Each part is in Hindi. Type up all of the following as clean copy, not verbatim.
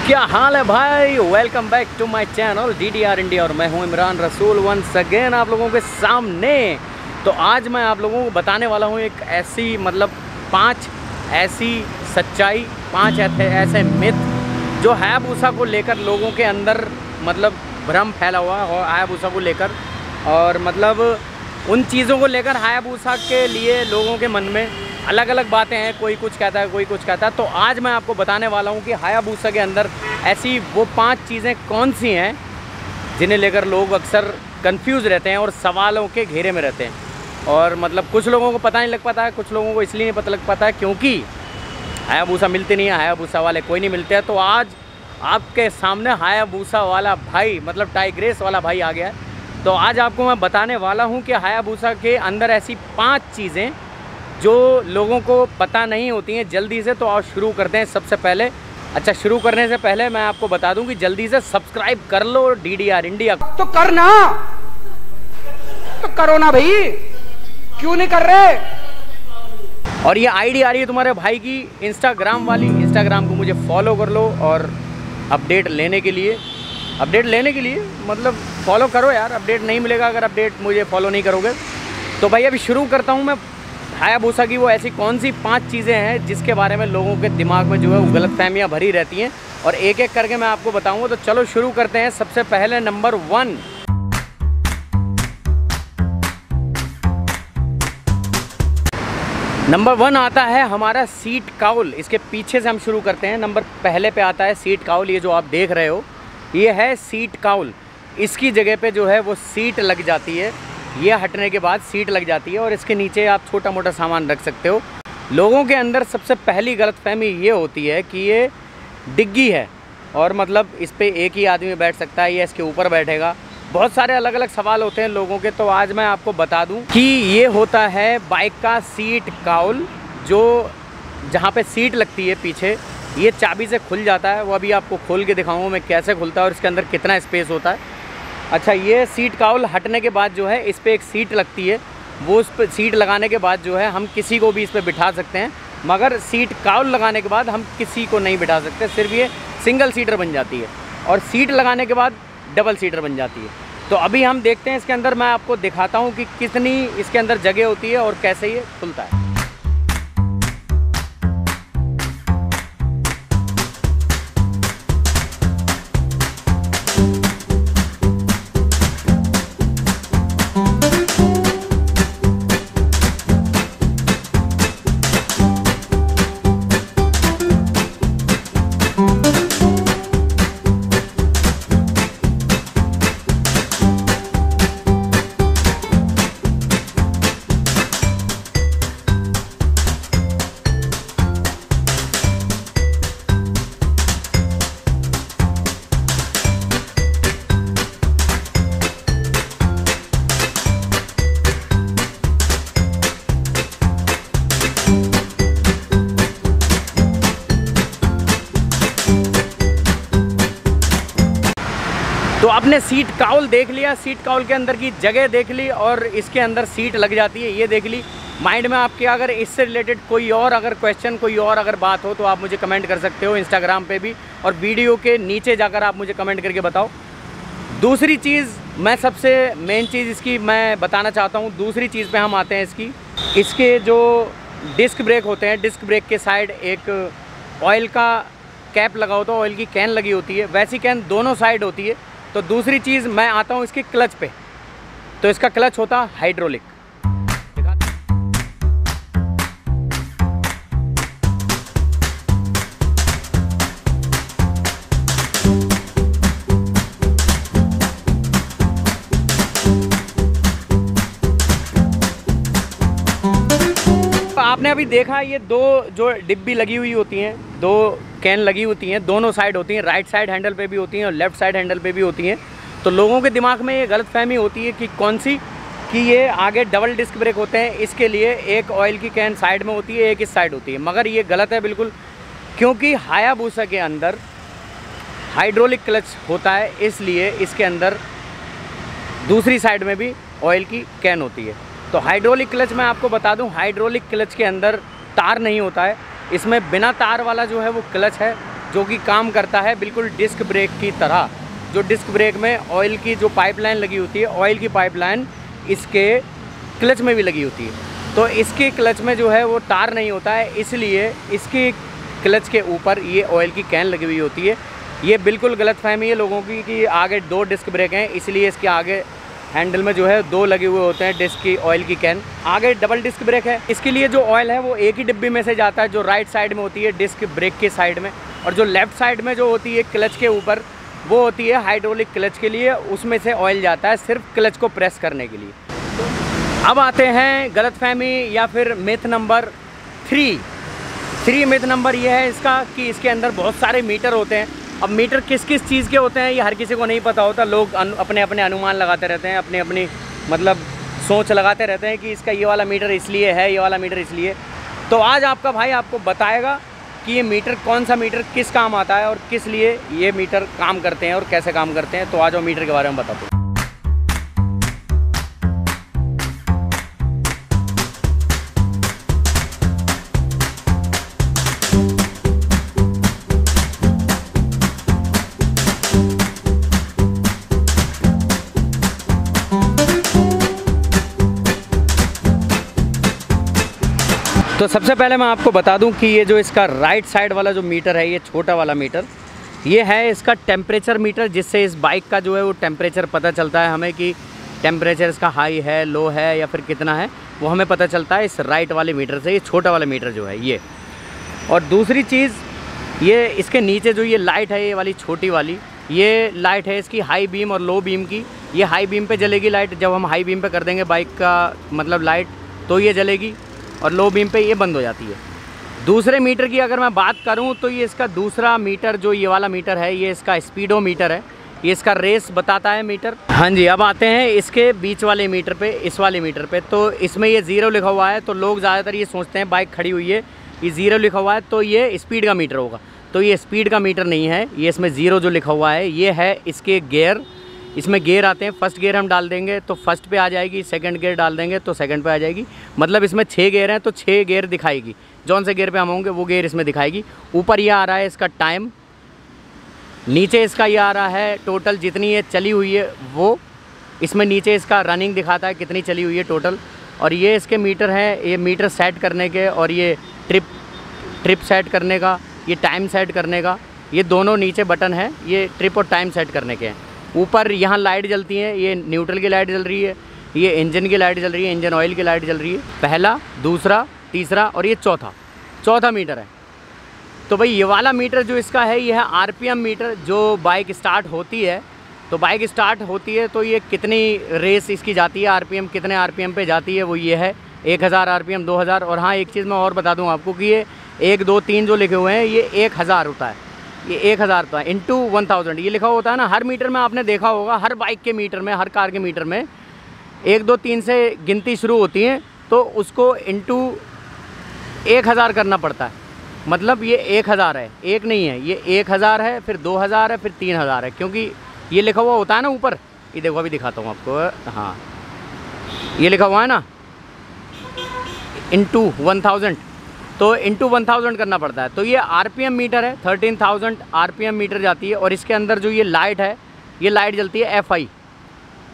क्या हाल है भाई। Welcome back to my channel DDR India और मैं हूं इमरान रसूल वंस अगेन आप लोगों के सामने। तो आज मैं आप लोगों को बताने वाला हूं एक ऐसी 5 ऐसी सच्चाई, 5 ऐसे मिथ जो हायाबुसा को लेकर लोगों के अंदर भ्रम फैला हुआ है हायाबुसा को लेकर, और उन चीज़ों को लेकर हायाबुसा के लिए लोगों के मन में अलग अलग बातें हैं। कोई कुछ कहता है, कोई कुछ कहता है। तो आज मैं आपको बताने वाला हूं कि हायाबुसा के अंदर ऐसी वो 5 चीज़ें कौन सी हैं जिन्हें लेकर लोग अक्सर कंफ्यूज रहते हैं और सवालों के घेरे में रहते हैं। और कुछ लोगों को पता नहीं लग पाता है, कुछ लोगों को इसलिए नहीं पता लग पाता है क्योंकि हायाबुसा मिलते नहीं है, हायाबुसा वाले कोई नहीं मिलते हैं। तो आज आपके सामने हायाबुसा वाला भाई टाइग्रेस वाला भाई आ गया है। तो आज आपको मैं बताने वाला हूं कि हायाबुसा के अंदर ऐसी 5 चीज़ें जो लोगों को पता नहीं होती हैं जल्दी से। तो आओ शुरू करते हैं। सबसे पहले शुरू करने से पहले मैं आपको बता दूं कि जल्दी से सब्सक्राइब कर लो DDR इंडिया। तो करना, तो करो ना भाई, क्यों नहीं कर रहे। और ये आईडी आ रही है तुम्हारे भाई की इंस्टाग्राम वाली। इंस्टाग्राम को मुझे फॉलो कर लो और अपडेट लेने के लिए फॉलो करो यार। अपडेट नहीं मिलेगा अगर अपडेट मुझे फॉलो नहीं करोगे। तो भाई अभी शुरू करता हूँ मैं। हायाबुसा की वो ऐसी कौन सी 5 चीज़ें हैं जिसके बारे में लोगों के दिमाग में जो है वो गलतफहमियां भरी रहती हैं, और एक एक करके मैं आपको बताऊंगा। तो चलो शुरू करते हैं। सबसे पहले नंबर 1। नंबर 1 आता है हमारा सीट काउल। इसके पीछे से हम शुरू करते हैं। नंबर पहले पे आता है सीट काउल। ये जो आप देख रहे हो ये है सीट काउल। इसकी जगह पे जो है वो सीट लग जाती है। ये हटने के बाद सीट लग जाती है और इसके नीचे आप छोटा मोटा सामान रख सकते हो। लोगों के अंदर सबसे पहली गलतफहमी ये होती है कि ये डिग्गी है और इस पर एक ही आदमी बैठ सकता है या इसके ऊपर बैठेगा। बहुत सारे अलग अलग सवाल होते हैं लोगों के। तो आज मैं आपको बता दूं कि ये होता है बाइक का सीट काउल, जो जहाँ पे सीट लगती है पीछे, ये चाबी से खुल जाता है। वो अभी आपको खोल के दिखाऊंगा मैं कैसे खुलता है और इसके अंदर कितना स्पेस होता है। ये सीट काउल हटने के बाद जो है इस पर एक सीट लगती है। वो उस पर सीट लगाने के बाद जो है हम किसी को भी इस पर बिठा सकते हैं, मगर सीट काउल लगाने के बाद हम किसी को नहीं बिठा सकते। सिर्फ ये सिंगल सीटर बन जाती है और सीट लगाने के बाद डबल सीटर बन जाती है। तो अभी हम देखते हैं इसके अंदर, मैं आपको दिखाता हूँ कि कितनी इसके अंदर जगह होती है और कैसे ये खुलता है। तो आपने सीट काउल देख लिया, सीट काउल के अंदर की जगह देख ली और इसके अंदर सीट लग जाती है, ये देख ली। माइंड में आपके अगर इससे रिलेटेड कोई और अगर क्वेश्चन, कोई और अगर बात हो तो आप मुझे कमेंट कर सकते हो इंस्टाग्राम पे भी, और वीडियो के नीचे जाकर आप मुझे कमेंट करके बताओ। दूसरी चीज़, मैं सबसे मेन चीज़ इसकी मैं बताना चाहता हूँ। दूसरी चीज़ पे हम आते हैं इसके जो डिस्क ब्रेक होते हैं, डिस्क ब्रेक के साइड एक ऑयल का कैप लगा होता है, ऑयल की कैन लगी होती है। वैसी कैन दोनों साइड होती है। तो दूसरी चीज़ मैं आता हूँ इसके क्लच पे। तो इसका क्लच होता है हाइड्रोलिक। आपने अभी देखा ये 2 जो डिब्बी लगी हुई होती हैं, 2 कैन लगी होती हैं, दोनों साइड होती हैं। राइट साइड हैंडल पे भी होती हैं और लेफ़्ट साइड हैंडल पे भी होती हैं। तो लोगों के दिमाग में ये गलतफहमी होती है कि कौन सी, कि ये आगे डबल डिस्क ब्रेक होते हैं, इसके लिए एक ऑयल की कैन साइड में होती है, एक इस साइड होती है। मगर ये गलत है बिल्कुल, क्योंकि हायाबुसा के अंदर हाइड्रोलिक क्लच होता है, इसलिए इसके अंदर दूसरी साइड में भी ऑयल की कैन होती है। तो हाइड्रोलिक क्लच मैं आपको बता दूं, हाइड्रोलिक क्लच के अंदर तार नहीं होता है, इसमें बिना तार वाला जो है वो क्लच है। जो कि काम करता है बिल्कुल डिस्क ब्रेक की तरह। जो डिस्क ब्रेक में ऑयल की जो पाइपलाइन लगी होती है, ऑयल की पाइपलाइन इसके क्लच में भी लगी होती है। तो इसके क्लच में जो है वो तार नहीं होता है, इसलिए इसके क्लच के ऊपर ये ऑयल की कैन लगी हुई होती है। ये बिल्कुल गलतफहमी है लोगों की कि आगे 2 डिस्क ब्रेक हैं, इसलिए इसके आगे हैंडल में जो है 2 लगे हुए होते हैं डिस्क की ऑयल की कैन। आगे डबल डिस्क ब्रेक है। इसके लिए जो ऑयल है वो एक ही डिब्बी में से जाता है, जो राइट साइड में होती है डिस्क ब्रेक के साइड में, और जो लेफ़्ट साइड में जो होती है क्लच के ऊपर वो होती है हाइड्रोलिक क्लच के लिए, उसमें से ऑयल जाता है सिर्फ क्लच को प्रेस करने के लिए। अब आते हैं गलतफहमी या फिर मिथ नंबर 3 मिथ नंबर ये है इसका कि इसके अंदर बहुत सारे मीटर होते हैं। अब मीटर किस किस चीज़ के होते हैं ये हर किसी को नहीं पता होता। लोग अपने अपने अनुमान लगाते रहते हैं, अपनी अपनी मतलब सोच लगाते रहते हैं कि इसका ये वाला मीटर इसलिए है, ये वाला मीटर इसलिए। तो आज आपका भाई आपको बताएगा कि ये मीटर कौन सा मीटर किस काम आता है और किस लिए ये मीटर काम करते हैं और कैसे काम करते हैं। तो आज वो मीटर के बारे में बताते हैं। तो सबसे पहले मैं आपको बता दूं कि ये जो इसका राइट साइड वाला जो मीटर है, ये छोटा वाला मीटर, ये है इसका टेम्परेचर मीटर, जिससे इस बाइक का जो है वो टेम्परेचर पता चलता है हमें कि टेम्परेचर इसका हाई है, लो है या फिर कितना है, वो हमें पता चलता है इस राइट वाले मीटर से। ये छोटा वाला मीटर जो है ये। और दूसरी चीज़, ये इसके नीचे जो ये लाइट है, ये वाली छोटी वाली, ये लाइट है इसकी हाई बीम और लो बीम की। ये हाई बीम पे जलेगी लाइट, जब हम हाई बीम पे कर देंगे बाइक का मतलब लाइट, तो ये जलेगी, और लो बीम पे ये बंद हो जाती है। दूसरे मीटर की अगर मैं बात करूं तो ये इसका दूसरा मीटर जो ये वाला मीटर है, ये इसका स्पीडोमीटर है, ये इसका रेस बताता है मीटर। हाँ जी, अब आते हैं इसके बीच वाले मीटर पे, इस वाले मीटर पे। तो इसमें ये 0 लिखा हुआ है, तो लोग ज़्यादातर ये सोचते हैं बाइक खड़ी हुई है, ये 0 लिखा हुआ है तो ये स्पीड का मीटर होगा। तो ये स्पीड का मीटर नहीं है, ये इसमें 0 जो लिखा हुआ है ये है इसके गियर। इसमें गियर आते हैं, फर्स्ट गियर हम डाल देंगे तो फर्स्ट पे आ जाएगी, सेकंड गियर डाल देंगे तो सेकंड पे आ जाएगी। मतलब इसमें 6 गियर हैं तो 6 गियर दिखाएगी, जौन से गियर पे हम होंगे वो गियर इसमें दिखाएगी। ऊपर ये आ रहा है इसका टाइम, नीचे इसका ये आ रहा है टोटल जितनी ये चली हुई है वो, इसमें नीचे इसका रनिंग दिखाता है कितनी चली हुई है टोटल। और ये इसके मीटर हैं, ये मीटर सेट करने के और ये ट्रिप सेट करने का, ये टाइम सेट करने का, ये दोनों नीचे बटन है, ये ट्रिप और टाइम सेट करने के हैं। ऊपर यहाँ लाइट जलती है, ये न्यूट्रल की लाइट जल रही है, ये इंजन की लाइट जल रही है, इंजन ऑयल की लाइट जल रही है। पहला, दूसरा, तीसरा और ये चौथा मीटर है। तो भाई ये वाला मीटर जो इसका है ये है आरपीएम मीटर। जो बाइक स्टार्ट होती है, तो बाइक स्टार्ट होती है तो ये कितनी रेस इसकी जाती है, आरपीएम कितने आरपीएम पे जाती है, वो ये है 1000 आरपीएम, 2000। और हाँ, एक चीज़ मैं और बता दूँ आपको कि ये 1, 2, 3 जो लिखे हुए हैं ये 1000 होता है, ये 1000 होता है इंटू 1000 ये लिखा होता है ना। हर मीटर में आपने देखा होगा, हर बाइक के मीटर में, हर कार के मीटर में 1, 2, 3 से गिनती शुरू होती है, तो उसको इंटू 1000 करना पड़ता है। मतलब ये 1000 है, एक नहीं है, ये 1000 है, फिर 2000 है, फिर 3000 है, क्योंकि ये लिखा हुआ होता है ना ऊपर। ये देखो अभी दिखाता हूँ आपको, हाँ ये लिखा हुआ है ना इंटू 1000, तो इंटू 1000 करना पड़ता है। तो ये आरपीएम मीटर है, 13000 आरपीएम मीटर जाती है। और इसके अंदर जो ये लाइट है, ये लाइट जलती है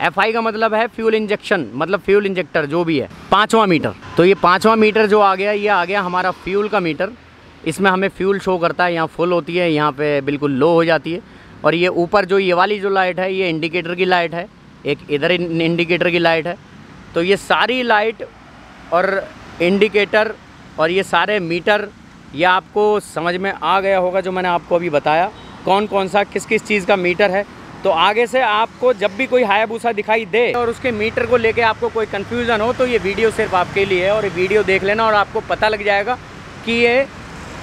एफआई का मतलब है फ्यूल इंजेक्शन, मतलब फ्यूल इंजेक्टर जो भी है। 5वां मीटर, तो ये 5वां मीटर जो आ गया, ये आ गया हमारा फ्यूल का मीटर। इसमें हमें फ्यूल शो करता है, यहाँ फुल होती है, यहाँ पे बिल्कुल लो हो जाती है। और ये ऊपर जो ये वाली जो लाइट है, ये इंडिकेटर की लाइट है, एक इधर इंडिकेटर की लाइट है। तो ये सारी लाइट और इंडिकेटर और ये सारे मीटर, ये आपको समझ में आ गया होगा जो मैंने आपको अभी बताया, कौन कौन सा किस किस चीज़ का मीटर है। तो आगे से आपको जब भी कोई हायाबुसा दिखाई दे और उसके मीटर को लेके आपको कोई कन्फ्यूज़न हो, तो ये वीडियो सिर्फ आपके लिए है। और ये वीडियो देख लेना और आपको पता लग जाएगा कि ये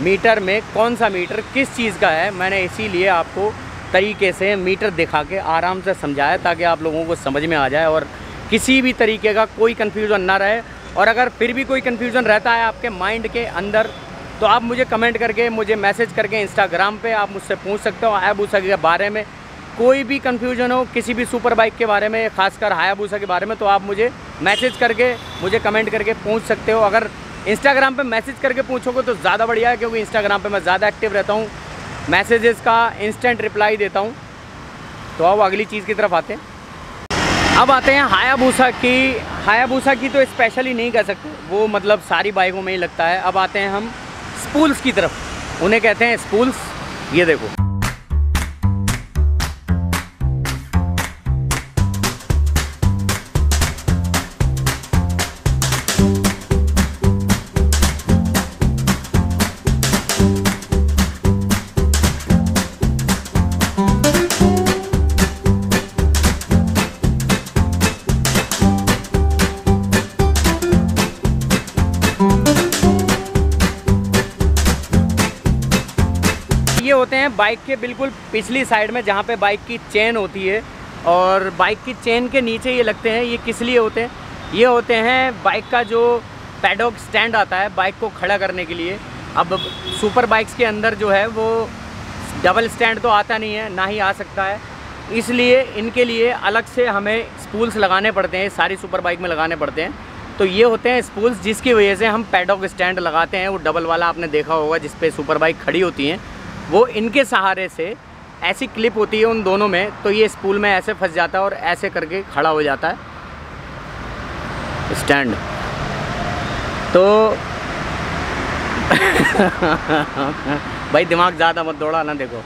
मीटर में कौन सा मीटर किस चीज़ का है। मैंने इसीलिए आपको तरीके से मीटर दिखा के आराम से समझाया, ताकि आप लोगों को समझ में आ जाए और किसी भी तरीके का कोई कन्फ्यूज़न ना रहे। और अगर फिर भी कोई कन्फ्यूज़न रहता है आपके माइंड के अंदर, तो आप मुझे कमेंट करके, मुझे मैसेज करके इंस्टाग्राम पे आप मुझसे पूछ सकते हो। हायाबुसा के बारे में कोई भी कन्फ्यूज़न हो, किसी भी सुपर बाइक के बारे में, खासकर हायाबुसा के बारे में, तो आप मुझे मैसेज करके, मुझे कमेंट करके पूछ सकते हो। अगर इंस्टाग्राम पे मैसेज करके पूछोगे तो ज़्यादा बढ़िया है, क्योंकि इंस्टाग्राम पे मैं ज़्यादा एक्टिव रहता हूँ। मैसेजेस का इंस्टेंट रिप्लाई देता हूँ। तो अब अगली चीज़ की तरफ आते हैं। अब आते हैं हायाबुसा की। हायाबुसा की तो स्पेशली नहीं कह सकते, वो मतलब सारी बाइकों में ही लगता है। अब आते हैं हम स्पूल्स की तरफ, उन्हें कहते हैं स्पूल्स। ये देखो, ये होते हैं बाइक के बिल्कुल पिछली साइड में, जहाँ पे बाइक की चेन होती है। और बाइक की चेन के नीचे ये लगते हैं। ये किस लिए होते हैं? ये होते हैं बाइक का जो पैडॉक स्टैंड आता है बाइक को खड़ा करने के लिए। अब सुपर बाइक्स के अंदर जो है वो डबल स्टैंड तो आता नहीं है, ना ही आ सकता है, इसलिए इनके लिए अलग से हमें स्पूल्स लगाने पड़ते हैं, सारी सुपर बाइक में लगाने पड़ते हैं। तो ये होते हैं स्पूल्स, जिसकी वजह से हम पैडॉक स्टैंड लगाते हैं। वो डबल वाला आपने देखा होगा जिस पे सुपर बाइक खड़ी होती हैं, वो इनके सहारे से ऐसी क्लिप होती है उन दोनों में, तो ये स्पूल में ऐसे फंस जाता है और ऐसे करके खड़ा हो जाता है स्टैंड। तो भाई दिमाग ज़्यादा मत दौड़ा ना। देखो,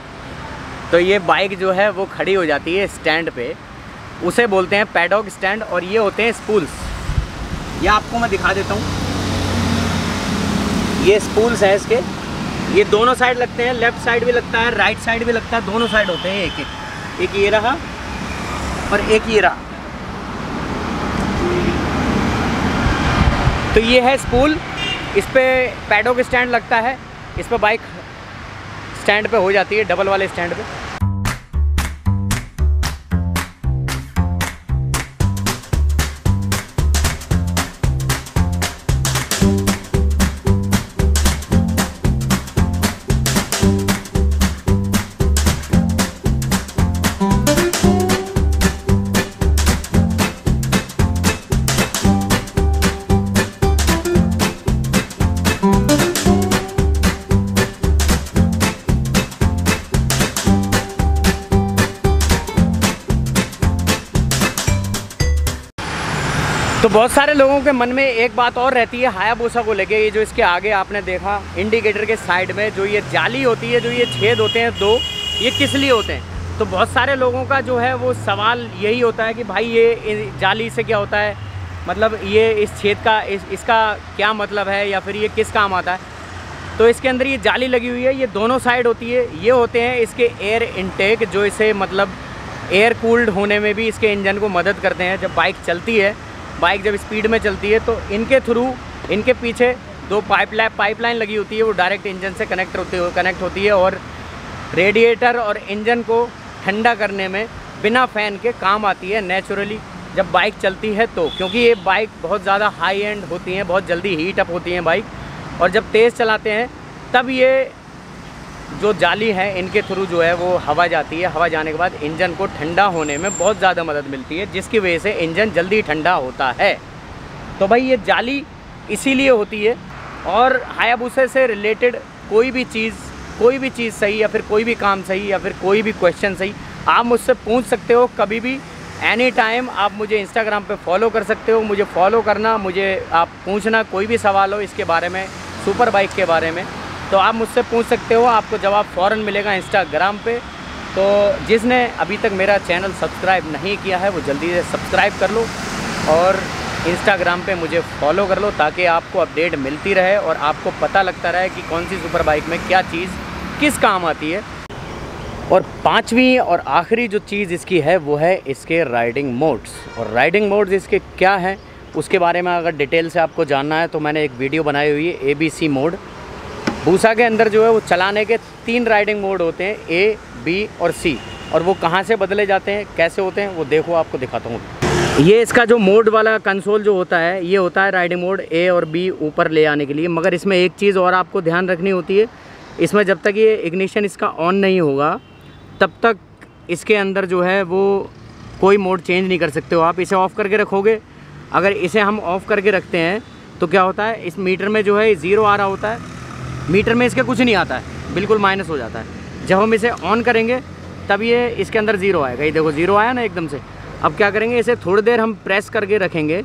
तो ये बाइक जो है वो खड़ी हो जाती है स्टैंड पे, उसे बोलते हैं पैडॉक स्टैंड। और ये होते हैं स्पूल्स। ये आपको मैं दिखा देता हूँ, ये स्पूल्स हैं इसके। ये दोनों साइड लगते हैं, लेफ़्ट साइड भी लगता है, राइट साइड भी लगता है, दोनों साइड होते हैं। एक ये रहा और एक ये रहा। तो ये है स्पूल, इस पे पैडॉक स्टैंड लगता है, इस पे बाइक स्टैंड पे हो जाती है, डबल वाले स्टैंड पे। तो बहुत सारे लोगों के मन में एक बात और रहती है हायाबुसा को लेके। ये जो इसके आगे आपने देखा इंडिकेटर के साइड में जो ये जाली होती है, जो ये छेद होते हैं दो, ये किस लिए होते हैं? तो बहुत सारे लोगों का जो है वो सवाल यही होता है कि भाई ये जाली से क्या होता है, मतलब ये इस छेद का इसका क्या मतलब है, या फिर ये किस काम आता है? तो इसके अंदर ये जाली लगी हुई है, ये दोनों साइड होती है। ये होते हैं इसके एयर इनटेक, जो इसे मतलब एयर कूल्ड होने में भी इसके इंजन को मदद करते हैं। जब बाइक चलती है, बाइक जब स्पीड में चलती है, तो इनके थ्रू, इनके पीछे दो पाइपलाइन लगी होती है, वो डायरेक्ट इंजन से कनेक्ट होती है और रेडिएटर और इंजन को ठंडा करने में बिना फ़ैन के काम आती है नेचुरली जब बाइक चलती है। तो क्योंकि ये बाइक बहुत ज़्यादा हाई एंड होती हैं, बहुत जल्दी हीट अप होती हैं बाइक, और जब तेज़ चलाते हैं तब ये जो जाली है इनके थ्रू जो है वो हवा जाती है। हवा जाने के बाद इंजन को ठंडा होने में बहुत ज़्यादा मदद मिलती है, जिसकी वजह से इंजन जल्दी ठंडा होता है। तो भाई ये जाली इसीलिए होती है। और हायाबुसा से रिलेटेड कोई भी चीज़ सही, या फिर कोई भी काम सही, या फिर कोई भी क्वेश्चन सही, आप मुझसे पूछ सकते हो कभी भी, एनी टाइम। आप मुझे इंस्टाग्राम पे फॉलो कर सकते हो, मुझे फॉलो करना, मुझे आप पूछना कोई भी सवाल हो इसके बारे में, सुपर बाइक के बारे में, तो आप मुझसे पूछ सकते हो। आपको जवाब फ़ौरन मिलेगा इंस्टाग्राम पे। तो जिसने अभी तक मेरा चैनल सब्सक्राइब नहीं किया है वो जल्दी से सब्सक्राइब कर लो और इंस्टाग्राम पे मुझे फॉलो कर लो, ताकि आपको अपडेट मिलती रहे और आपको पता लगता रहे कि कौन सी सुपर बाइक में क्या चीज़ किस काम आती है। और पांचवी और आखिरी जो चीज़ इसकी है वो है इसके राइडिंग मोड्स। और राइडिंग मोड्स इसके क्या हैं उसके बारे में अगर डिटेल से आपको जानना है तो मैंने एक वीडियो बनाई हुई है, ABC मोड। बुसा के अंदर जो है वो चलाने के 3 राइडिंग मोड होते हैं, A, B और C। और वो कहाँ से बदले जाते हैं, कैसे होते हैं, वो देखो आपको दिखाता हूँ। ये इसका जो मोड वाला कंसोल जो होता है, ये होता है राइडिंग मोड A और B ऊपर ले आने के लिए। मगर इसमें एक चीज़ और आपको ध्यान रखनी होती है, इसमें जब तक ये इग्निशन इसका ऑन नहीं होगा तब तक इसके अंदर जो है वो कोई मोड चेंज नहीं कर सकते हो आप। इसे ऑफ़ करके रखोगे, अगर इसे हम ऑफ़ करके रखते हैं तो क्या होता है, इस मीटर में जो है 0 आ रहा होता है, मीटर में इसके कुछ नहीं आता है, बिल्कुल माइनस हो जाता है। जब हम इसे ऑन करेंगे तब ये इसके अंदर ज़ीरो आएगा। ये देखो ज़ीरो आया ना एकदम से। अब क्या करेंगे, इसे थोड़ी देर हम प्रेस करके रखेंगे,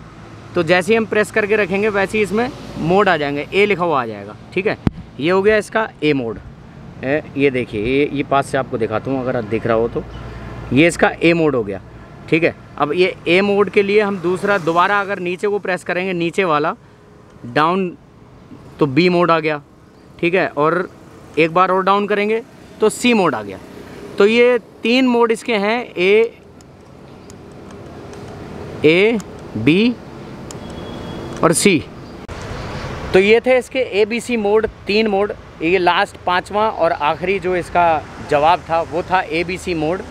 तो जैसे ही हम प्रेस करके रखेंगे वैसे ही इसमें मोड आ जाएंगे, ए लिखा हुआ आ जाएगा। ठीक है, ये हो गया इसका ए मोड। ये देखिए, ये पास से आपको दिखाता हूँ, अगर दिख रहा हो तो ये इसका ए मोड हो गया। ठीक है, अब ये ए मोड के लिए हम दूसरा दोबारा अगर नीचे को प्रेस करेंगे, नीचे वाला डाउन, तो बी मोड आ गया। ठीक है, और एक बार और डाउन करेंगे तो सी मोड आ गया। तो ये 3 मोड इसके हैं, ए बी और सी। तो ये थे इसके ABC मोड, 3 मोड। ये लास्ट 5वां और आखिरी जो इसका जवाब था वो था ABC मोड।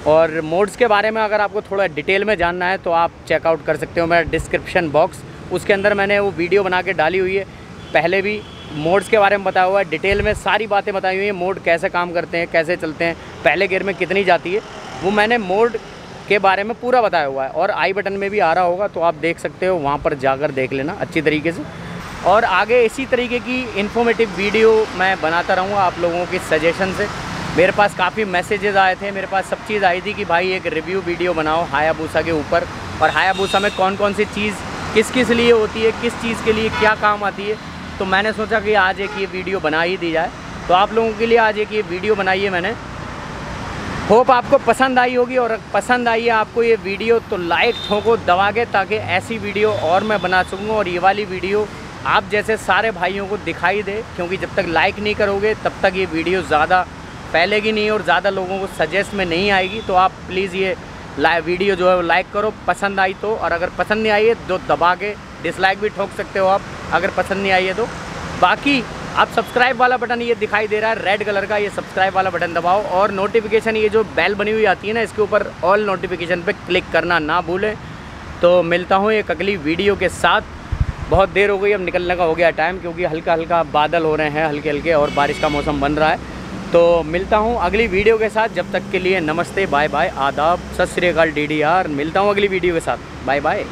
और मोड्स के बारे में अगर आपको थोड़ा डिटेल में जानना है तो आप चेकआउट कर सकते हो मेरा डिस्क्रिप्शन बॉक्स, उसके अंदर मैंने वो वीडियो बना के डाली हुई है। पहले भी मोड्स के बारे में बताया हुआ है, डिटेल में सारी बातें बताई हुई हैं, मोड कैसे काम करते हैं, कैसे चलते हैं, पहले गियर में कितनी जाती है, वो मैंने मोड के बारे में पूरा बताया हुआ है। और आई बटन में भी आ रहा होगा, तो आप देख सकते हो, वहाँ पर जाकर देख लेना अच्छी तरीके से। और आगे इसी तरीके की इन्फॉर्मेटिव वीडियो मैं बनाता रहूँगा आप लोगों की सजेशन से। मेरे पास काफ़ी मैसेजेस आए थे, मेरे पास सब चीज़ आई थी कि भाई एक रिव्यू वीडियो बनाओ हायाबूसा के ऊपर, और हायाबूसा में कौन कौन सी चीज़ किस किस लिए होती है, किस चीज़ के लिए क्या काम आती है। तो मैंने सोचा कि आज एक ये वीडियो बना ही दी जाए, तो आप लोगों के लिए आज एक ये वीडियो बनाई है मैंने। होप आपको पसंद आई होगी, और पसंद आई है आपको ये वीडियो तो लाइक ठोको दबा के, ताकि ऐसी वीडियो और मैं बना सकूँ और ये वाली वीडियो आप जैसे सारे भाइयों को दिखाई दे। क्योंकि जब तक लाइक नहीं करोगे तब तक ये वीडियो ज़्यादा फैलेगी नहीं और ज़्यादा लोगों को सजेस्ट में नहीं आएगी। तो आप प्लीज़ ये वीडियो जो है वो लाइक करो, पसंद आई तो। और अगर पसंद नहीं आई है तो दबा के डिसलाइक भी ठोक सकते हो आप, अगर पसंद नहीं आई है तो। बाकी आप सब्सक्राइब वाला बटन ये दिखाई दे रहा है रेड कलर का, ये सब्सक्राइब वाला बटन दबाओ, और नोटिफिकेशन ये जो बेल बनी हुई आती है ना, इसके ऊपर ऑल नोटिफिकेशन पे क्लिक करना ना भूलें। तो मिलता हूँ एक अगली वीडियो के साथ। बहुत देर हो गई, अब निकलने का हो गया टाइम, क्योंकि हल्का हल्का बादल हो रहे हैं हल्के हल्के, और बारिश का मौसम बन रहा है। तो मिलता हूँ अगली वीडियो के साथ, जब तक के लिए नमस्ते, बाय बाय, आदाब, सत श्री अकाल DDR। मिलता हूँ अगली वीडियो के साथ, बाय बाय।